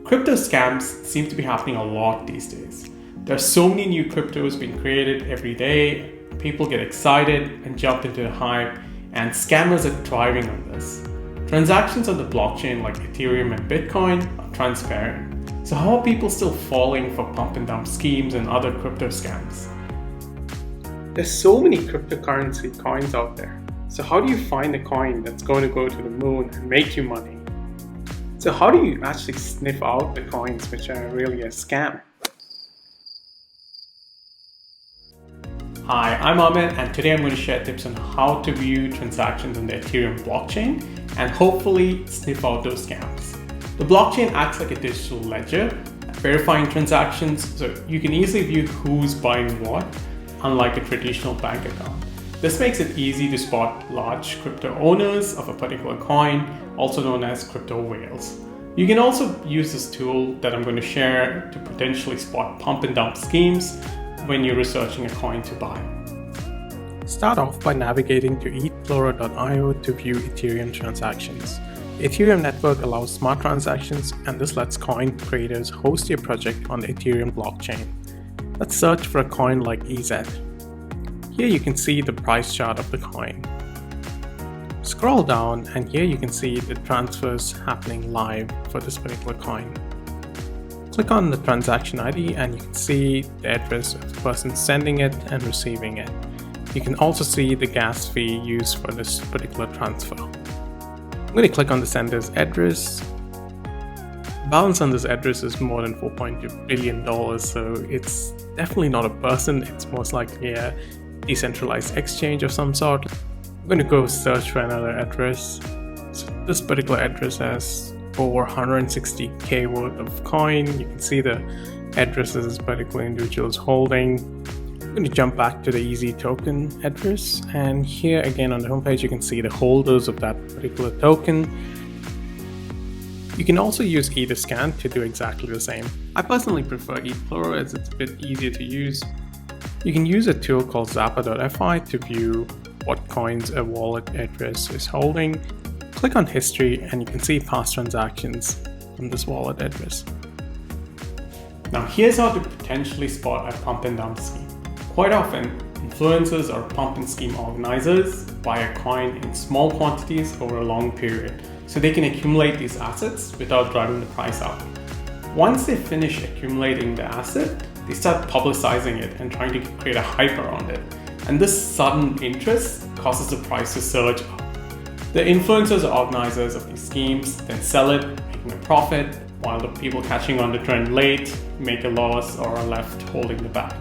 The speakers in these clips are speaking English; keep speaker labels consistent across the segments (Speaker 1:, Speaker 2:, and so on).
Speaker 1: Crypto scams seem to be happening a lot these days. There are so many new cryptos being created every day. People get excited and jump into the hype, and scammers are thriving on this. Transactions on the blockchain like Ethereum and Bitcoin are transparent. So how are people still falling for pump and dump schemes and other crypto scams? There's so many cryptocurrency coins out there. So how do you find a coin that's going to go to the moon and make you money? So how do you actually sniff out the coins which are really a scam? Hi, I'm Ahmed, and today I'm going to share tips on how to view transactions on the Ethereum blockchain and hopefully sniff out those scams. The blockchain acts like a digital ledger, verifying transactions so you can easily view who's buying what, unlike a traditional bank account. This makes it easy to spot large crypto owners of a particular coin, also known as crypto whales. You can also use this tool that I'm going to share to potentially spot pump and dump schemes when you're researching a coin to buy. Start off by navigating to Ethplorer.io to view Ethereum transactions. The Ethereum network allows smart transactions, and this lets coin creators host their project on the Ethereum blockchain. Let's search for a coin like EZ. Here you can see the price chart of the coin. Scroll down, and here you can see the transfers happening live for this particular coin. Click on the transaction ID and you can see the address of the person sending it and receiving it. You can also see the gas fee used for this particular transfer. I'm going to click on the sender's address. Balance on this address is more than $4.2 billion, so it's definitely not a person, it's most likely a decentralized exchange of some sort. I'm going to go search for another address. So this particular address has over 160k worth of coin. You can see the addresses this particular individual is holding. I'm going to jump back to the EZ token address, and here again on the homepage you can see the holders of that particular token. You can also use Etherscan to do exactly the same. I personally prefer Ethplorer as it's a bit easier to use. You can use a tool called Zapper.fi to view what coins a wallet address is holding. Click on history and you can see past transactions from this wallet address. Now here's how to potentially spot a pump and dump scheme. Quite often, influencers or pump and scheme organizers buy a coin in small quantities over a long period, so they can accumulate these assets without driving the price up. Once they finish accumulating the asset, they start publicizing it and trying to create a hype around it. And this sudden interest causes the price to surge up. The influencers or organizers of these schemes then sell it, making a profit, while the people catching on the trend late make a loss or are left holding the bag.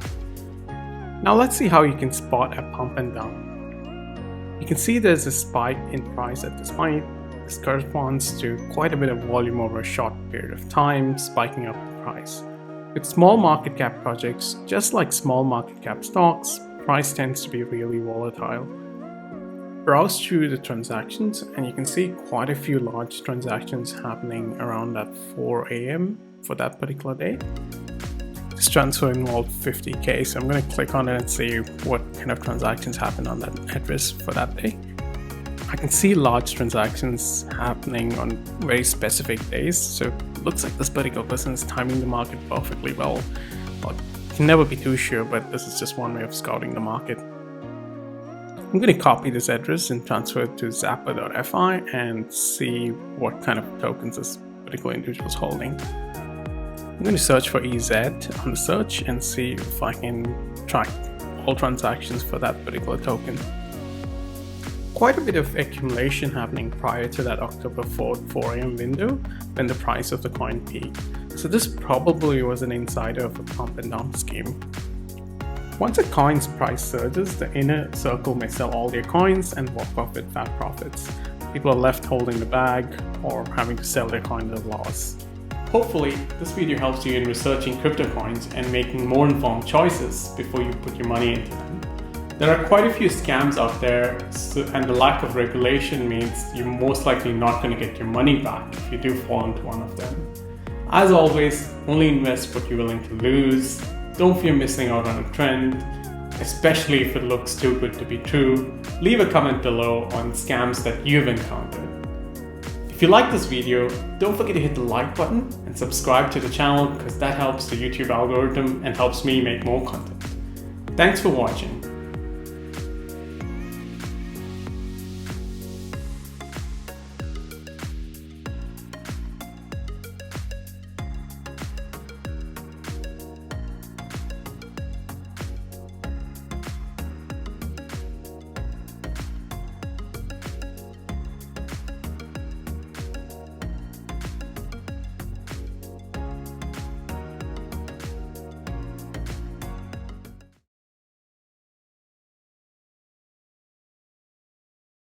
Speaker 1: Now let's see how you can spot a pump and dump. You can see there's a spike in price at this point. This corresponds to quite a bit of volume over a short period of time, spiking up the price. With small market cap projects, just like small market cap stocks, price tends to be really volatile. Browse through the transactions and you can see quite a few large transactions happening around at 4 a.m. for that particular day. This transfer involved 50k, so I'm going to click on it and see what kind of transactions happened on that address for that day. I can see large transactions happening on very specific days, so it looks like this particular person is timing the market perfectly well. But you can never be too sure, but this is just one way of scouting the market. I'm going to copy this address and transfer it to Zapper.fi and see what kind of tokens this particular individual is holding. I'm going to search for EZ on the search and see if I can track all transactions for that particular token. Quite a bit of accumulation happening prior to that October 4th 4 a.m. window when the price of the coin peaked. So this probably was an insider of a pump and dump scheme. Once a coin's price surges, the inner circle may sell all their coins and walk off with fat profits. People are left holding the bag or having to sell their coin at a loss. Hopefully, this video helps you in researching crypto coins and making more informed choices before you put your money into them. There are quite a few scams out there, and the lack of regulation means you're most likely not going to get your money back if you do fall into one of them. As always, only invest what you're willing to lose. Don't fear missing out on a trend, especially if it looks too good to be true. Leave a comment below on scams that you've encountered. If you like this video, don't forget to hit the like button and subscribe to the channel because that helps the YouTube algorithm and helps me make more content. Thanks for watching.